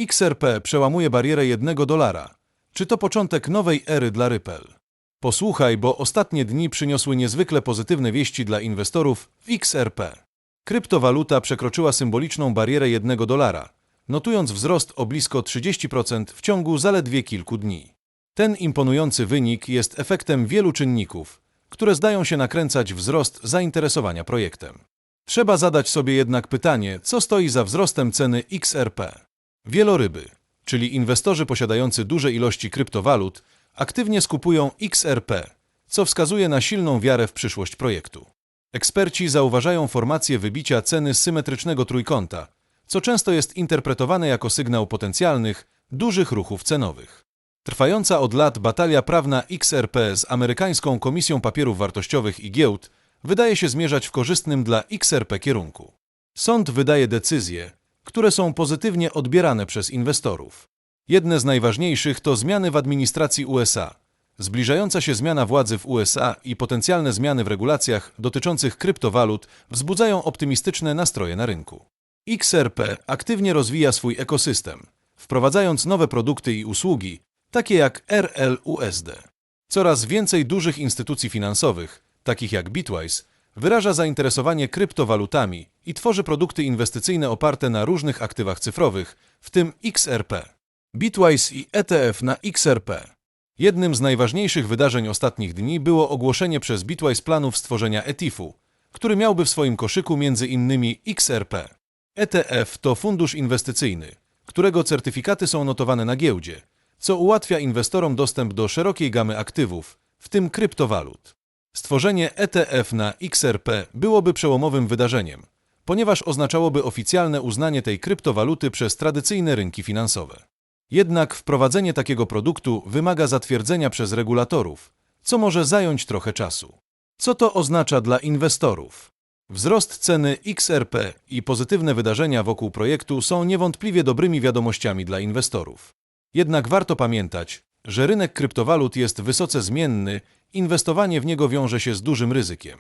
XRP przełamuje barierę $1. Czy to początek nowej ery dla Ripple? Posłuchaj, bo ostatnie dni przyniosły niezwykle pozytywne wieści dla inwestorów w XRP. Kryptowaluta przekroczyła symboliczną barierę $1, notując wzrost o blisko 30% w ciągu zaledwie kilku dni. Ten imponujący wynik jest efektem wielu czynników, które zdają się nakręcać wzrost zainteresowania projektem. Trzeba zadać sobie jednak pytanie, co stoi za wzrostem ceny XRP. Wieloryby, czyli inwestorzy posiadający duże ilości kryptowalut, aktywnie skupują XRP, co wskazuje na silną wiarę w przyszłość projektu. Eksperci zauważają formację wybicia ceny z symetrycznego trójkąta, co często jest interpretowane jako sygnał potencjalnych, dużych ruchów cenowych. Trwająca od lat batalia prawna XRP z amerykańską Komisją Papierów Wartościowych i Giełd wydaje się zmierzać w korzystnym dla XRP kierunku. Sąd wydaje decyzje, które są pozytywnie odbierane przez inwestorów. Jedne z najważniejszych to zmiany w administracji USA. Zbliżająca się zmiana władzy w USA i potencjalne zmiany w regulacjach dotyczących kryptowalut wzbudzają optymistyczne nastroje na rynku. XRP aktywnie rozwija swój ekosystem, wprowadzając nowe produkty i usługi, takie jak RLUSD. Coraz więcej dużych instytucji finansowych, takich jak Bitwise, wyraża zainteresowanie kryptowalutami i tworzy produkty inwestycyjne oparte na różnych aktywach cyfrowych, w tym XRP. Bitwise i ETF na XRP. Jednym z najważniejszych wydarzeń ostatnich dni było ogłoszenie przez Bitwise planów stworzenia ETF-u, który miałby w swoim koszyku m.in. XRP. ETF to fundusz inwestycyjny, którego certyfikaty są notowane na giełdzie, co ułatwia inwestorom dostęp do szerokiej gamy aktywów, w tym kryptowalut. Stworzenie ETF na XRP byłoby przełomowym wydarzeniem, ponieważ oznaczałoby oficjalne uznanie tej kryptowaluty przez tradycyjne rynki finansowe. Jednak wprowadzenie takiego produktu wymaga zatwierdzenia przez regulatorów, co może zająć trochę czasu. Co to oznacza dla inwestorów? Wzrost ceny XRP i pozytywne wydarzenia wokół projektu są niewątpliwie dobrymi wiadomościami dla inwestorów. Jednak warto pamiętać, że rynek kryptowalut jest wysoce zmienny, inwestowanie w niego wiąże się z dużym ryzykiem.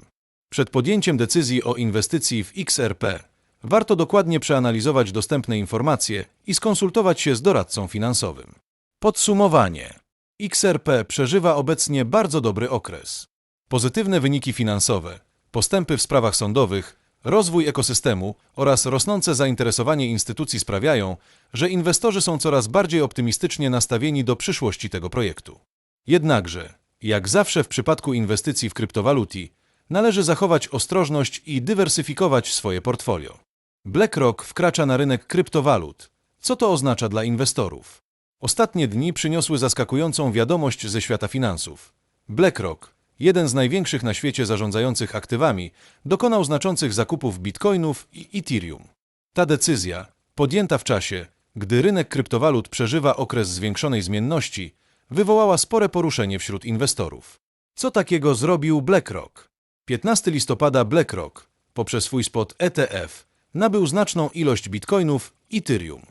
Przed podjęciem decyzji o inwestycji w XRP warto dokładnie przeanalizować dostępne informacje i skonsultować się z doradcą finansowym. Podsumowanie. XRP przeżywa obecnie bardzo dobry okres. Pozytywne wyniki finansowe, postępy w sprawach sądowych, rozwój ekosystemu oraz rosnące zainteresowanie instytucji sprawiają, że inwestorzy są coraz bardziej optymistycznie nastawieni do przyszłości tego projektu. Jednakże, jak zawsze w przypadku inwestycji w kryptowaluty, należy zachować ostrożność i dywersyfikować swoje portfolio. BlackRock wkracza na rynek kryptowalut. Co to oznacza dla inwestorów? Ostatnie dni przyniosły zaskakującą wiadomość ze świata finansów. BlackRock, jeden z największych na świecie zarządzających aktywami, dokonał znaczących zakupów bitcoinów i Ethereum. Ta decyzja, podjęta w czasie, gdy rynek kryptowalut przeżywa okres zwiększonej zmienności, wywołała spore poruszenie wśród inwestorów. Co takiego zrobił BlackRock? 15 listopada BlackRock, poprzez swój spot ETF, nabył znaczną ilość bitcoinów i Ethereum.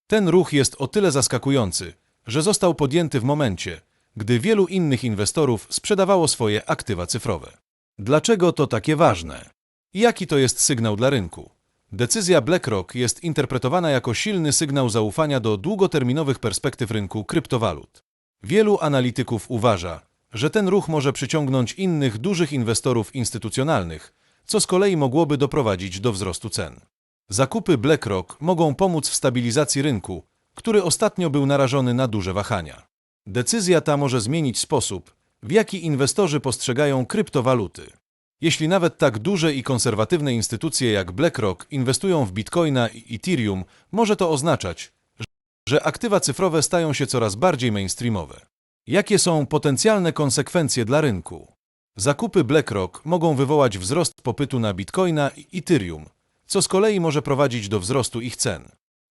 Ten ruch jest o tyle zaskakujący, że został podjęty w momencie, gdy wielu innych inwestorów sprzedawało swoje aktywa cyfrowe. Dlaczego to takie ważne? Jaki to jest sygnał dla rynku? Decyzja BlackRock jest interpretowana jako silny sygnał zaufania do długoterminowych perspektyw rynku kryptowalut. Wielu analityków uważa, że ten ruch może przyciągnąć innych dużych inwestorów instytucjonalnych, co z kolei mogłoby doprowadzić do wzrostu cen. Zakupy BlackRock mogą pomóc w stabilizacji rynku, który ostatnio był narażony na duże wahania. Decyzja ta może zmienić sposób, w jaki inwestorzy postrzegają kryptowaluty. Jeśli nawet tak duże i konserwatywne instytucje jak BlackRock inwestują w Bitcoina i Ethereum, może to oznaczać, że aktywa cyfrowe stają się coraz bardziej mainstreamowe. Jakie są potencjalne konsekwencje dla rynku? Zakupy BlackRock mogą wywołać wzrost popytu na Bitcoina i Ethereum, co z kolei może prowadzić do wzrostu ich cen.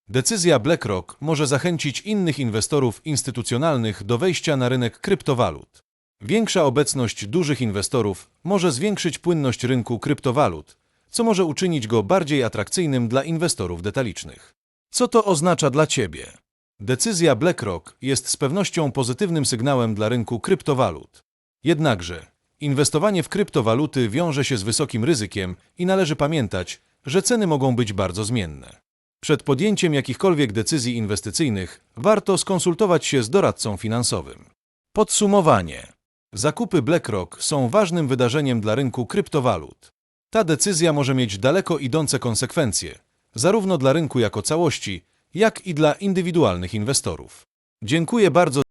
Decyzja BlackRock może zachęcić innych inwestorów instytucjonalnych do wejścia na rynek kryptowalut. Większa obecność dużych inwestorów może zwiększyć płynność rynku kryptowalut, co może uczynić go bardziej atrakcyjnym dla inwestorów detalicznych. Co to oznacza dla Ciebie? Decyzja BlackRock jest z pewnością pozytywnym sygnałem dla rynku kryptowalut. Jednakże, inwestowanie w kryptowaluty wiąże się z wysokim ryzykiem i należy pamiętać, że ceny mogą być bardzo zmienne. Przed podjęciem jakichkolwiek decyzji inwestycyjnych warto skonsultować się z doradcą finansowym. Podsumowanie. Zakupy BlackRock są ważnym wydarzeniem dla rynku kryptowalut. Ta decyzja może mieć daleko idące konsekwencje, zarówno dla rynku jako całości, jak i dla indywidualnych inwestorów. Dziękuję bardzo